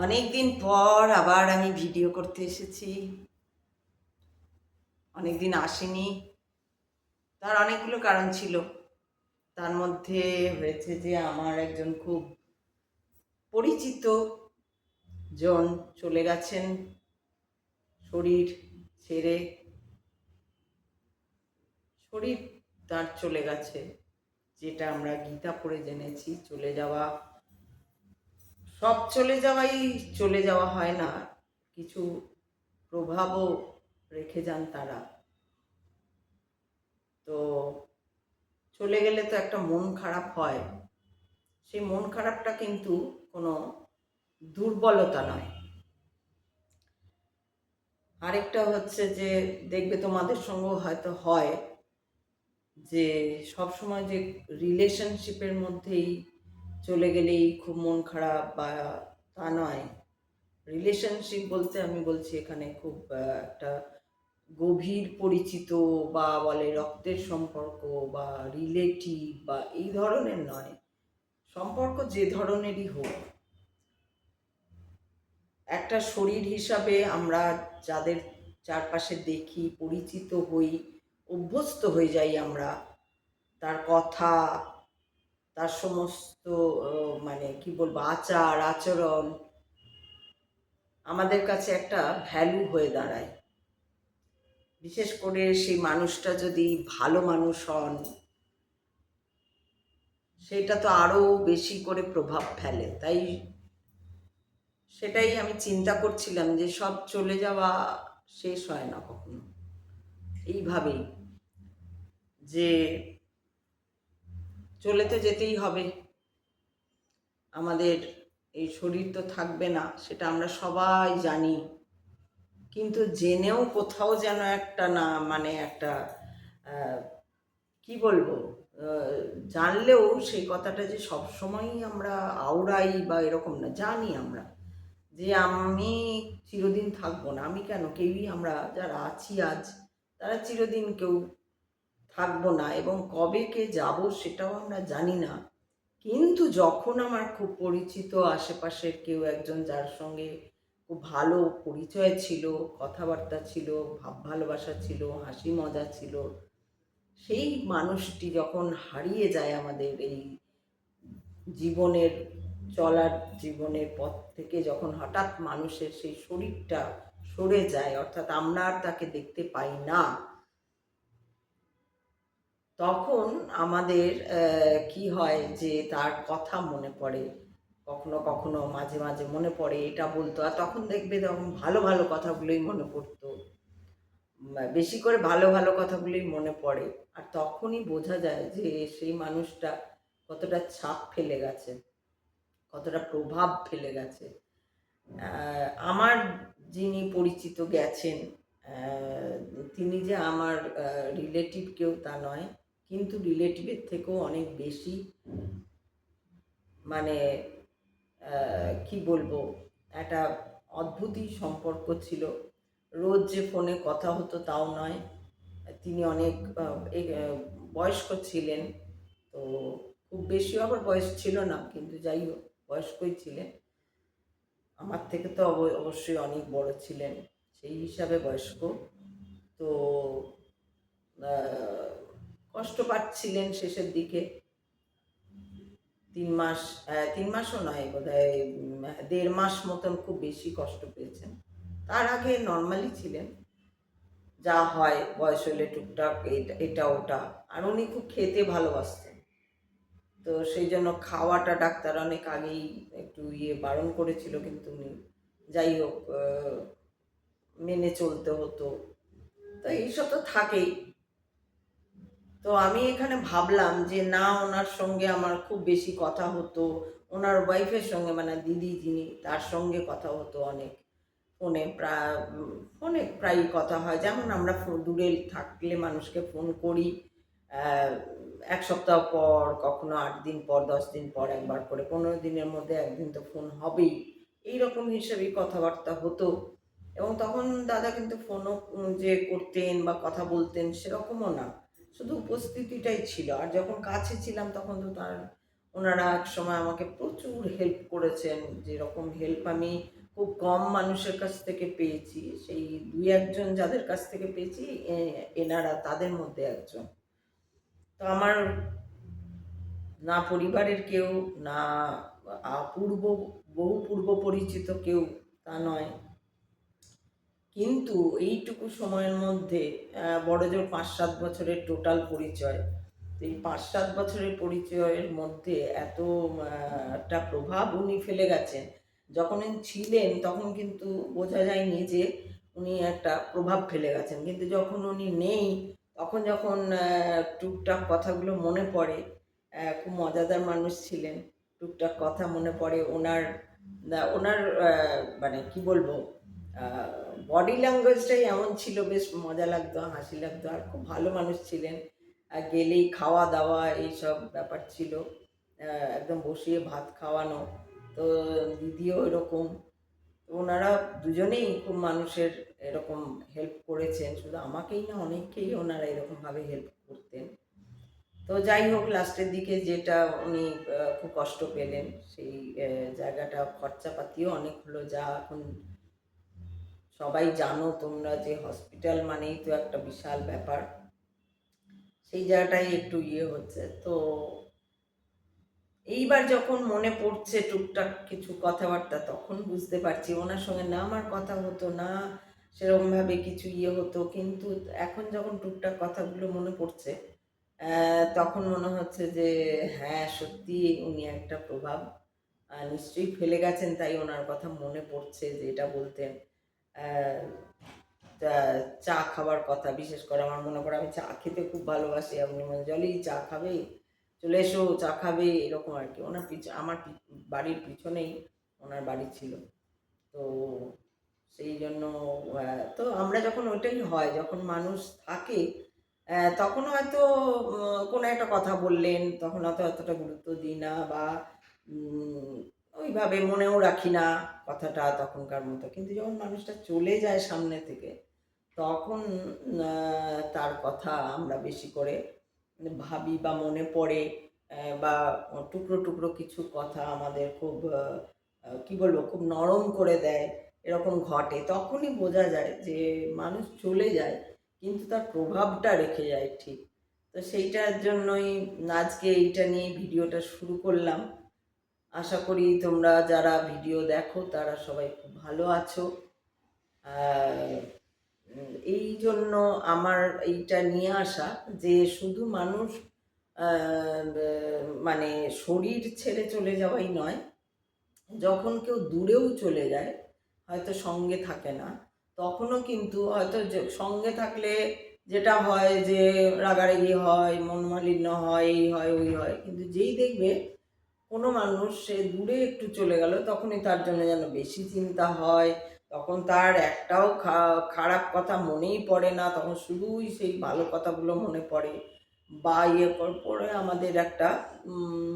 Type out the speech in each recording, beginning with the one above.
অনেকদিন পর আবার আমি ভিডিও করতে এসেছি। অনেকদিন আসেনি, তার অনেকগুলো কারণ ছিল। তার মধ্যে হয়েছে যে আমার একজন খুব পরিচিত জন চলে গেছেন শরীর ছেড়ে। শরীর তার চলে গেছে, যেটা আমরা গীতা পড়ে জেনেছি। চলে যাওয়া, সব চলে যাওয়াই চলে যাওয়া হয় না, কিছু প্রভাবও রেখে যান তারা। তো চলে গেলে তো একটা মন খারাপ হয়। সেই মন খারাপটা কিন্তু কোনো দুর্বলতা নয়। আরেকটা হচ্ছে যে, দেখবে তোমাদের সঙ্গেও হয়তো হয় যে সব সময় যে রিলেশনশিপের মধ্যেই চলে গেলেই খুব মন খারাপ, বা তা নয়। রিলেশনশিপ বলতে আমি বলছি এখানে খুব একটা গভীর পরিচিত, বা বলে রক্তের সম্পর্ক, বা রিলেটিভ, বা এই ধরনের নয়। সম্পর্ক যে ধরনেরই হোক, একটা শরীর হিসাবে আমরা যাদের চারপাশে দেখি, পরিচিত হই, অভ্যস্ত হয়ে যাই আমরা, তার কথা, তার সমস্ত মানে কি বলবো, আচার আচরণ আমাদের কাছে একটা ভ্যালু হয়ে দাঁড়ায়। বিশেষ করে সেই মানুষটা যদি ভালো মানুষ হন, সেটা তো আরও বেশি করে প্রভাব ফেলে। তাই সেটাই আমি চিন্তা করছিলাম যে সব চলে যাওয়া শেষ হয় না কখনো এইভাবেই, যে চলে তো যেতেই হবে। আমাদের এই শরীর তো থাকবে না, সেটা আমরা সবাই জানি। কিন্তু জেনেও কোথাও যেন একটা না, মানে একটা কি বলবো, জানলেও সেই কথাটা যে সবসময়ই আমরা আওড়াই বা এরকম না। জানি আমরা যে আমি চিরদিন থাকবো না। আমি কেন, কেউই আমরা যারা আছি আজ, তারা চিরদিন কেউ থাকবো না, এবং কবে কে যাব সেটাও আমরা জানি না। কিন্তু যখন আমার খুব পরিচিত আশেপাশের কেউ একজন, যার সঙ্গে খুব ভালো পরিচয় ছিল, কথাবার্তা ছিল, ভাব ভালোবাসা ছিল, হাসি মজা ছিল, সেই মানুষটি যখন হারিয়ে যায় আমাদের এই জীবনের চলার, জীবনের পথ থেকে যখন হঠাৎ মানুষের সেই শরীরটা সরে যায়, অর্থাৎ আমরা আর তাকে দেখতে পাই না, তখন আমাদের কি হয় যে তার কথা মনে পড়ে। কখনো কখনো মাঝে মাঝে মনে পড়ে, এটা বলতো। আর তখন দেখবে তখন ভালো ভালো কথাগুলোই মনে পড়তো, বেশি করে ভালো ভালো কথাগুলোই মনে পড়ে। আর তখনই বোঝা যায় যে সেই মানুষটা কতটা ছাপ ফেলে গেছে, কতটা প্রভাব ফেলে গেছে। আমার যিনি পরিচিত গেছেন, তিনি যে আমার রিলেটিভ কেউ তা নয়, কিন্তু রিলেটিভের থেকেও অনেক বেশি, মানে কি বলবো, একটা অদ্ভুতই সম্পর্ক ছিল। রোজ যে ফোনে কথা হতো তাও নয়। তিনি অনেক বয়স্ক ছিলেন, তো খুব বেশিও আবার বয়স ছিল না, কিন্তু যাই হোক বয়স্কই ছিলেন। আমার থেকে তো অবশ্যই অনেক বড় ছিলেন, সেই হিসাবে বয়স্ক। তো আহ, কষ্ট পাচ্ছিলেন শেষের দিকে। 3 মাস, 3 মাসও নয়, বোধহয় 1.5 মাস মতন খুব বেশি কষ্ট পেয়েছেন। তার আগে নর্মালি ছিলেন, যা হয় বয়স হলে টুকটাক এটা ওটা। আর উনি খুব খেতে ভালোবাসতেন, তো সেই জন্য খাওয়াটা ডাক্তার অনেক আগেই একটু বারণ করেছিল, কিন্তু উনি যাই হোক মেনে চলতে হতো। তো এইসব তো থাকেই। তো আমি এখানে ভাবলাম যে না, ওনার সঙ্গে আমার খুব বেশি কথা হতো। ওনার ওয়াইফের সঙ্গে, মানে দিদি যিনি, তার সঙ্গে কথা হতো অনেক ফোনে। ফোনে প্রায়ই কথা হয়, যেমন আমরা দূরে থাকলে মানুষকে ফোন করি 1 সপ্তাহ পর, কখনো 8 দিন পর, 10 দিন পর একবার করে, 15 দিনের মধ্যে একদিন তো ফোন হবেই। এইরকম হিসেবেই কথাবার্তা হতো। এবং তখন দাদা কিন্তু ফোনও যে করতেন বা কথা বলতেন সেরকমও না, শুধু উপস্থিতিটাই ছিল। আর যখন কাছে ছিলাম তখন তো তার ওনারা একসময় আমাকে প্রচুর হেল্প করেছেন, যেরকম হেল্প আমি খুব কম মানুষের কাছ থেকে পেয়েছি, সেই দুই একজন যাদের কাছ থেকে পেয়েছি এনারা তাদের মধ্যে একজন। তো আমার না পরিবারের কেউ, না বহু পূর্ব পরিচিত কেউ তা নয়, কিন্তু এইটুকু সময়ের মধ্যে বড়জোর 5-7 বছরের টোটাল পরিচয়। এই 5-7 বছরের পরিচয়ের মধ্যে এত একটা প্রভাব উনি ফেলে গেছেন। যখন উনি ছিলেন তখন কিন্তু বোঝা যায়নি যে উনি একটা প্রভাব ফেলে গেছেন, কিন্তু যখন উনি নেই তখন যখন টুকটাক কথাগুলো মনে পড়ে, খুব মজাদার মানুষ ছিলেন। টুকটাক কথা মনে পড়ে ওনার, ওনার মানে কি বলবো, বডি ল্যাঙ্গুয়েজটাই এমন ছিল, বেশ মজা লাগতো, হাসি লাগতো, আর খুব ভালো মানুষ ছিলেন। গেলেই খাওয়া দাওয়া এইসব ব্যাপার ছিল, একদম বসিয়ে ভাত খাওয়ানো। তো দিদিও এরকম, ওনারা দুজনেই খুব মানুষের এরকম হেল্প করেছেন, শুধু আমাকেই না, অনেককেই ওনারা এরকমভাবে হেল্প করতেন। তো যাই হোক, লাস্টের দিকে যেটা উনি খুব কষ্ট পেলেন, সেই জায়গাটা খরচাপাতিও অনেক হলো, যা এখন সবাই জানো তোমরা যে হসপিটাল মানেই তো একটা বিশাল ব্যাপার, সেই জায়গাটাই একটু হচ্ছে। তো এইবার যখন মনে পড়ছে টুকটাক কিছু কথাবার্তা, তখন বুঝতে পারছি ওনার সঙ্গে না আমার কথা হতো না, সেরকমভাবে কিছু হতো, কিন্তু এখন যখন টুকটাক কথাগুলো মনে পড়ছে, তখন মনে হচ্ছে যে হ্যাঁ, সত্যি উনি একটা প্রভাব নিশ্চয়ই ফেলে গেছেন, তাই ওনার কথা মনে পড়ছে, যে এটা বলতেন চা খাবার কথা। বিশেষ করে আমার মনে পড়ে, আমি চা খেতে খুব ভালোবাসি, আপনি মনে জলই চা খাবে, চলে এসো চা খাবে, এরকম আর কি। ওনার আমার বাড়ির পিছনেই ওনার বাড়ি ছিল। তো সেই জন্য তো আমরা যখন, ওইটাই হয় যখন মানুষ থাকে, তখন হয়তো কোনো একটা কথা বললেন, তখন হয়তো অতটা গুরুত্ব দিই না, বা ওইভাবে মনেও রাখি না কথাটা তখনকার মতো। কিন্তু যখন মানুষটা চলে যায় সামনে থেকে, তখন তার কথা আমরা বেশি করে ভাবি বা মনে পড়ে, বা টুকরো টুকরো কিছু কথা আমাদের খুব কি বলবো, খুব নরম করে দেয়, এরকম ঘটে। তখনই বোঝা যায় যে মানুষ চলে যায় কিন্তু তার প্রভাবটা রেখে যায় ঠিক। তো সেইটার জন্যই আজকে এইটা নিয়ে ভিডিওটা শুরু করলাম। আশা করি তোমরা যারা ভিডিও দেখো তারা সবাই খুব ভালো আছো। এই জন্য আমার এইটা নিয়ে আসা, যে শুধু মানুষ মানে শরীর ছেড়ে চলে যাওয়াই নয়, যখন কেউ দূরেও চলে যায়, হয়তো সঙ্গে থাকে না, তখনও কিন্তু হয়তো সঙ্গে থাকলে যেটা হয় যে রাগারাগি হয়, মনমালিন্য হয়, এই হয় ওই হয়, কিন্তু যেই দেখবে কোনো মানুষ সে দূরে একটু চলে গেল, তখনই তার জন্য যেন বেশি চিন্তা হয়, তখন তার একটাও খারাপ কথা মনেই পড়ে না, তখন শুধুই সেই ভালো কথাগুলো মনে পড়ে, বা পরে আমাদের একটা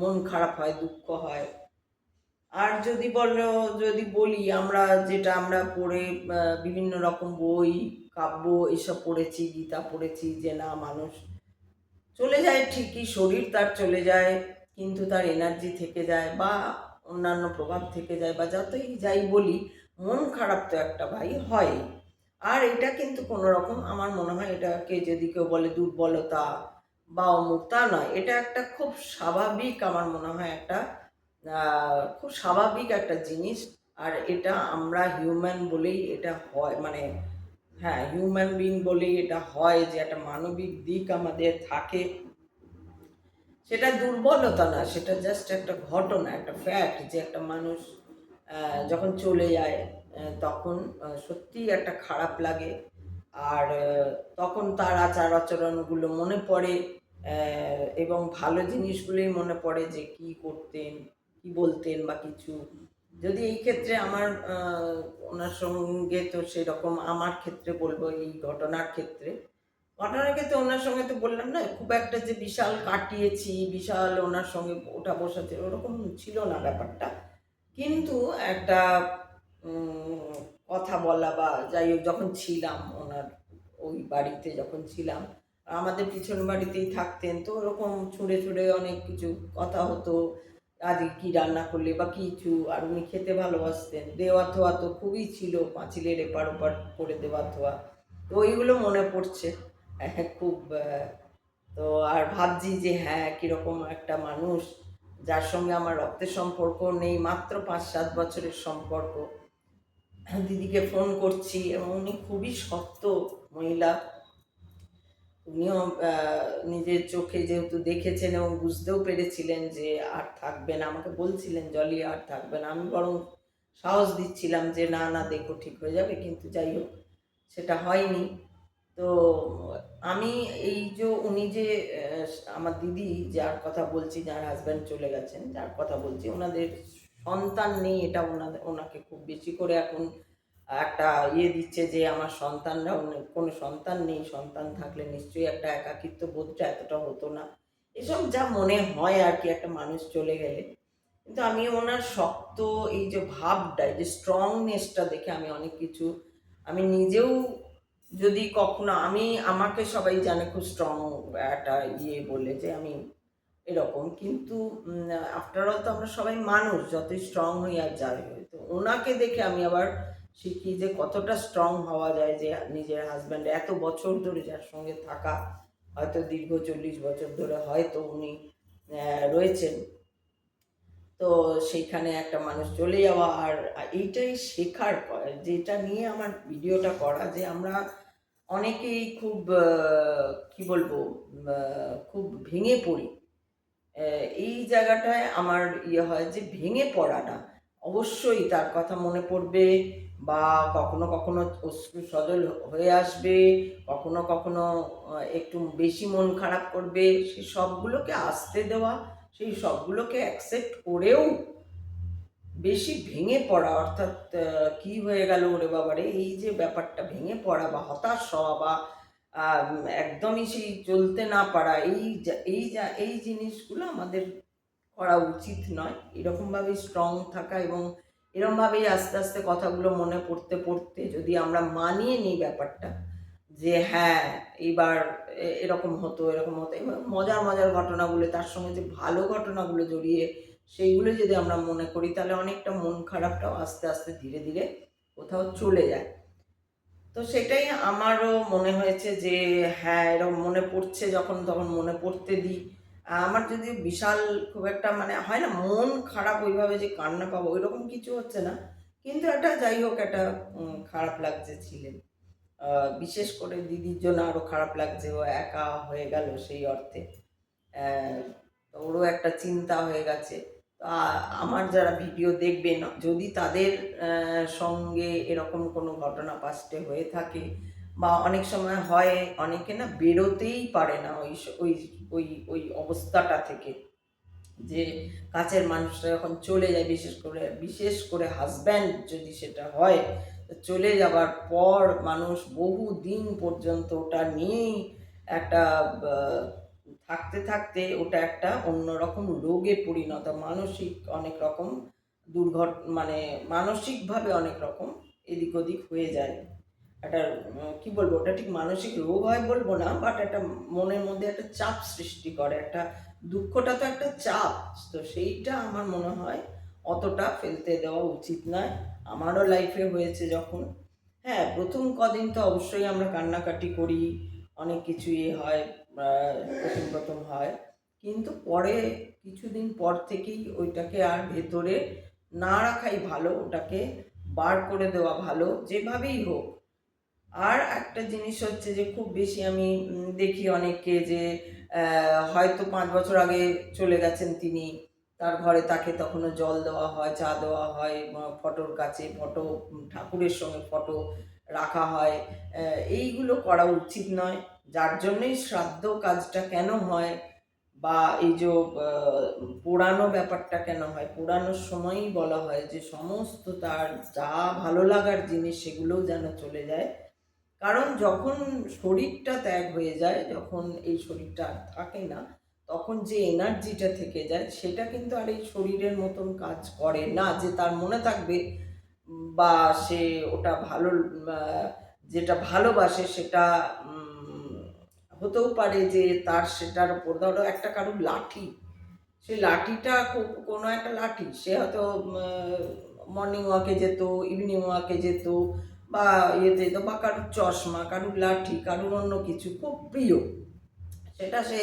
মন খারাপ হয়, দুঃখ হয়। আর যদি বলি, আমরা যেটা আমরা পড়ে বিভিন্ন রকম বই, কাব্য এসব পড়েছি, গীতা পড়েছি, যে না, মানুষ চলে যায় ঠিকই, শরীর তার চলে যায়, কিন্তু তার এনার্জি থেকে যায়, বা অন্যান্য প্রভাব থেকে যায়, বা যতই যাই বলি, মন খারাপ তো একটা ভাই হয়। আর এটা কিন্তু কোনো রকম, আমার মনে হয় এটাকে যদি কেউ বলে দুর্বলতা বা অমুক, তা নয়, এটা একটা খুব স্বাভাবিক, আমার মনে হয় একটা খুব স্বাভাবিক একটা জিনিস। আর এটা আমরা হিউম্যান বলেই এটা হয়, মানে হ্যাঁ, হিউম্যান বিং বলেই এটা হয়, যে একটা মানবিক দিক আমাদের থাকে। সেটা দুর্বলতা না, সেটা জাস্ট একটা ঘটনা, একটা ফ্যাক্ট, যে একটা মানুষ যখন চলে যায় তখন সত্যিই একটা খারাপ লাগে। আর তখন তার আচার আচরণগুলো মনে পড়ে, এবং ভালো জিনিসগুলোই মনে পড়ে, যে কি করতেন, কি বলতেন, বা কিছু। যদি এই ক্ষেত্রে আমার ওনার সঙ্গে, তো সেরকম আমার ক্ষেত্রে বলবো, এই ঘটনার ক্ষেত্রে ওনার সঙ্গে তো বললাম না, খুব একটা যে বিশাল কাটিয়েছি, বিশাল ওনার সঙ্গে ওঠা বসাতে, ওরকম ছিল না ব্যাপারটা। কিন্তু একটা কথা বলা, বা যাই হোক, যখন ছিলাম ওনার ওই বাড়িতে, যখন ছিলাম, আমাদের পিছন বাড়িতেই থাকতেন, তো ওরকম ছুঁড়ে ছুঁড়ে অনেক কিছু কথা হতো, আজকে কী রান্না করলে বা কিছু, আর উনি খেতে ভালোবাসতেন, দেওয়া থোয়া তো খুবই ছিল, পাঁচিলের এপার ওপার করে দেওয়া থোয়া, তো ওইগুলো মনে পড়ছে খুব। তো আর ভাবছি যে হ্যাঁ, কীরকম একটা মানুষ, যার সঙ্গে আমার রক্তের সম্পর্ক নেই, মাত্র 5-7 বছরের সম্পর্ক, দিদিকে ফোন করছি এবং উনি খুবই শক্ত মহিলা। উনিও নিজের চোখে যেহেতু দেখেছেন এবং বুঝতেও পেরেছিলেন যে আর থাকবে না, আমাকে বলছিলেন জলি আর থাকবে না, আমি বরং সাহস দিচ্ছিলাম যে না না দেখো ঠিক হয়ে যাবে, কিন্তু যাই হোক সেটা হয়নি। তো আমি এই যে উনি যে আমার দিদি যার কথা বলছি, যার হাজব্যান্ড চলে গেছেন, যার কথা বলছি, ওনাদের সন্তান নেই, এটা ওনাকে খুব বেশি করে এখন একটা দিচ্ছে যে আমার সন্তানরা, কোনো সন্তান নেই, সন্তান থাকলে নিশ্চয়ই একটা একাকিত্ব বোধটা এতটা হতো না, এসব যা মনে হয় আর কি একটা মানুষ চলে গেলে। কিন্তু আমি ওনার শক্ত এই যে ভাবটা, এই যে স্ট্রংনেসটা দেখে আমি অনেক কিছু, আমি নিজেও যদি কখনো, আমাকে সবাই জানে খুব স্ট্রং একটা বলে যে আমি এরকম, কিন্তু আফটার অল তো আমরা সবাই মানুষ, যতই স্ট্রং হই আর যাই হই, তো ওনাকে দেখে আমি আবার শিখি যে কতটা স্ট্রং হওয়া যায়, যে নিজের হাজব্যান্ড এত বছর ধরে যার সঙ্গে থাকা, হয়তো দীর্ঘ 40 বছর ধরে হয়তো উনি রয়েছেন, তো সেইখানে একটা মানুষ চলে যাওয়া, আর এইটাই শেখার, যেটা নিয়ে আমার ভিডিওটা করা, যে আমরা অনেকেই খুব কি বলবো, খুব ভেঙে পড়ি। এই জায়গাটায় আমার হয় যে ভেঙে পড়া না, অবশ্যই তার কথা মনে পড়বে, বা কখনো কখনো অশ্রু সজল হয়ে আসবে, কখনো কখনো একটু বেশি মন খারাপ করবে, সেই সবগুলোকে আসতে দেওয়া, সেই সবগুলোকে অ্যাকসেপ্ট করেও বেশি ভেঙে পড়া, অর্থাৎ কি হয়ে গেল ওরে বাবারে, এই যে ব্যাপারটা ভেঙে পড়া বা হতাশ হওয়া বা একদমই সেই চলতে না পারা, এই জিনিসগুলো আমাদের করা উচিত নয়। এরকমভাবেই স্ট্রং থাকা এবং এরকমভাবেই আস্তে আস্তে কথাগুলো মনে পড়তে পড়তে যদি আমরা মানিয়ে নিই ব্যাপারটা, যে হ্যাঁ এইবার এরকম হতো, এরকম হতো, এবং মজার মজার ঘটনাগুলো, তার সঙ্গে যে ভালো ঘটনাগুলো জড়িয়ে, সেইগুলো যদি আমরা মনে করি, তাহলে অনেকটা মন খারাপটাও আস্তে আস্তে ধীরে ধীরে কোথাও চলে যায়। তো সেটাই আমারও মনে হয়েছে যে হ্যাঁ, এরকম মনে পড়ছে যখন, তখন মনে পড়তে দিই। আমার যদিও বিশাল খুব একটা মানে হয় না মন খারাপ ওইভাবে যে কান্না পাবো ওইরকম কিছু হচ্ছে না, কিন্তু একটা যাই হোক একটা খারাপ লাগছে ছিলেন। বিশেষ করে দিদির জন্য আরও খারাপ লাগছে, ও একা হয়ে গেল সেই অর্থে। তো ওরও একটা চিন্তা হয়ে গেছে। আমার যারা ভিডিও দেখবেন, যদি তাদের সঙ্গে এরকম কোনো ঘটনা পাস্টে হয়ে থাকে, বা অনেক সময় হয় অনেকে না বেরোতেই পারে না ওই ওই ওই অবস্থাটা থেকে, যে কাছের মানুষরা যখন চলে যায়, বিশেষ করে হাজব্যান্ড যদি সেটা হয়, চলে যাবার পর মানুষ বহু দিন পর্যন্ত ওটা নিয়েই একটা থাকতে থাকতে ওটা একটা অন্যরকম রোগে পরিণত, মানসিক অনেক রকম মানে মানসিকভাবে অনেক রকম এদিক ওদিক হয়ে যায়। একটা কি বলবো, ওটা ঠিক মানসিক রোগ হয় বলবো না, বাট একটা মনের মধ্যে একটা চাপ সৃষ্টি করে, একটা দুঃখটা তো একটা চাপ, তো সেইটা আমার মনে হয় অতটা ফেলতে দেওয়া উচিত নয়। আমারও লাইফে হয়েছে যখন, হ্যাঁ প্রথম কদিন তো অবশ্যই আমরা কান্নাকাটি করি, অনেক কিছুই হয়, প্রথম প্রথম হয়, কিন্তু পরে কিছুদিন পর থেকেই ওইটাকে আর ভেতরে না রাখাই ভালো, ওটাকে বার করে দেওয়া ভালো যেভাবেই হোক। আর একটা জিনিস হচ্ছে যে খুব বেশি আমি দেখি অনেককে যে হয়তো 5 বছর আগে চলে গেছেন তিনি, তার ঘরে তাকে তখনও জল দেওয়া হয়, চা দেওয়া হয়, ফটোর কাছে ফটো, ঠাকুরের সঙ্গে ফটো রাখা হয়, এইগুলো করা উচিত নয়। যার জন্যই শ্রাদ্ধ কাজটা কেন হয়, বা এই যে পোড়ানো ব্যাপারটা কেন হয়, পোড়ানোর সময়ই বলা হয় যে সমস্ত তার যা ভালো লাগার জিনিস সেগুলোও যেন চলে যায়, কারণ যখন শরীরটা ত্যাগ হয়ে যায়, যখন এই শরীরটা আর থাকে না, তখন যে এনার্জিটা থেকে যায় সেটা কিন্তু আর এই শরীরের মতন কাজ করে না, যে তার মনে থাকবে, বা সে ওটা ভালো যেটা ভালোবাসে সেটা হতেও পারে যে তার সেটার উপর ধরো একটা কারো লাঠি, সেই লাঠিটা কোনো একটা লাঠি, সে হয়তো মর্নিং ওয়াকে যেত, ইভিনিং ওয়াকে যেত, বা ইয়েতে যেত, বা কারুর চশমা, কারুর লাঠি, কারুর অন্য কিছু খুব প্রিয়, সেটা সে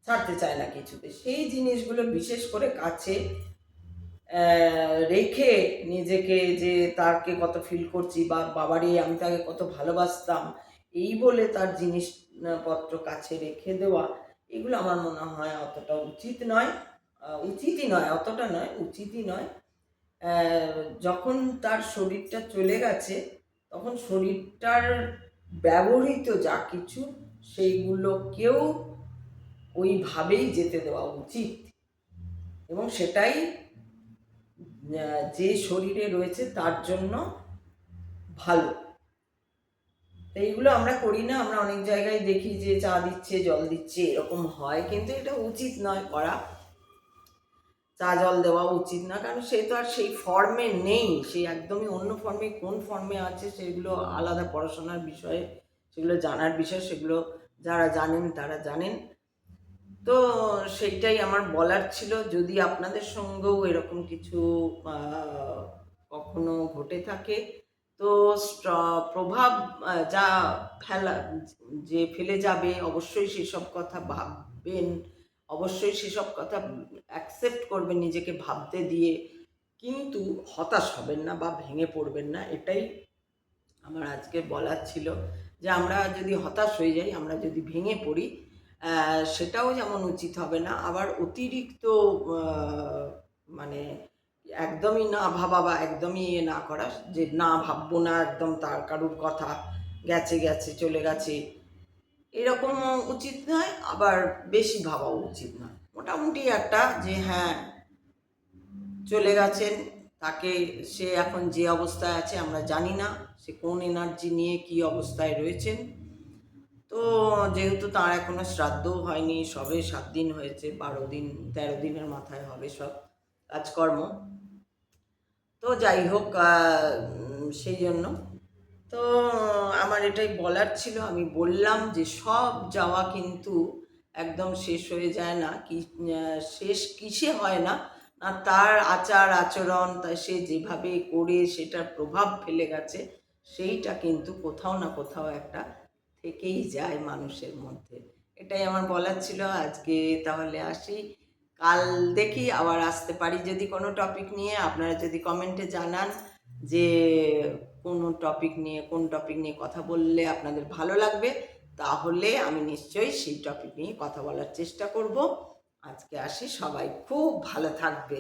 ছাড়তে চায় না কিছুতে। সেই জিনিসগুলো বিশেষ করে কাছে রেখে নিজেকে, যে তাকে কত ফিল করছি, বা বাবারে আমি তাকে কত ভালোবাসতাম, এই বলে তার জিনিসপত্র কাছে রেখে দেওয়া, এগুলো আমার মনে হয় অতটা উচিত নয়। উচিতই নয়, অতটা নয়, উচিতই নয়। যখন তার শরীরটা চলে গেছে, তখন শরীরটার ব্যবহৃত যা কিছু, সেইগুলোকেও ওইভাবেই যেতে দেওয়া উচিত, এবং সেটাই যে শরীরে রয়েছে তার জন্য ভালো। তো এইগুলো আমরা করি না। আমরা অনেক জায়গায় দেখি যে চা দিচ্ছে, জল দিচ্ছে, এরকম হয়, কিন্তু এটা উচিত নয় করা। চা জল দেওয়া উচিত না, কারণ সে তো আর সেই ফর্মে নেই, সে একদমই অন্য ফর্মে। কোন ফর্মে আছে সেগুলো আলাদা পড়াশোনার বিষয়ে, সেগুলো জানার বিষয়, সেগুলো যারা জানেন তারা জানেন। তো সেইটাই আমার বলার ছিল। যদি আপনাদের সঙ্গেও এরকম কিছু কখনো ঘটে থাকে, তো প্রভাব যা ফেলা, যে ফেলে যাবে, অবশ্যই সেসব কথা ভাববেন, অবশ্যই সেসব কথা অ্যাকসেপ্ট করবেন নিজেকে ভাবতে দিয়ে, কিন্তু হতাশ হবেন না বা ভেঙে পড়বেন না। এটাই আমার আজকে বলার ছিল, যে আমরা যদি হতাশ হয়ে যাই, আমরা যদি ভেঙে পড়ি, সেটাও যেমন উচিত হবে না। আবার অতিরিক্ত মানে একদমই না ভাবা, বা একদমই না করা, যে না ভাববো না একদম, তার কারুর কথা গেছে গেছে, চলে গেছে, এরকমও উচিত নয়। আবার বেশি ভাবাও উচিত নয়। মোটামুটি একটা, যে হ্যাঁ চলে গেছেন, তাকে, সে এখন যে অবস্থায় আছে আমরা জানি না, সে কোন এনার্জি নিয়ে কি অবস্থায় রয়েছেন। তো যেহেতু তার এখনো শ্রাদ্ধও হয়নি, সবে 7 দিন হয়েছে, 12 দিন 13 দিনের মাথায় হবে সব কাজকর্ম। তো যাই হোক, সেই জন্য তো আমার এটাই বলার ছিল। আমি বললাম যে সব যাওয়া কিন্তু একদম শেষ হয়ে যায় না, কি শেষ কিসে হয় না, না তার আচার আচরণ, তাই সে যেভাবে করে সেটার প্রভাব ফেলে গেছে, সেইটা কিন্তু কোথাও না কোথাও একটা থেকেই যায় মানুষের মধ্যে। এটাই আমার বলার ছিল আজকে। তাহলে আসি, কাল দেখি আবার আসতে পারি যদি কোনো টপিক নিয়ে। আপনারা যদি কমেন্টে জানান যে কোন টপিক নিয়ে কথা বললে আপনাদের ভালো লাগবে, তাহলে আমি নিশ্চয়ই সেই টপিক নিয়ে কথা বলার চেষ্টা করব। আজকে আসি, সবাই খুব ভালো থাকবে।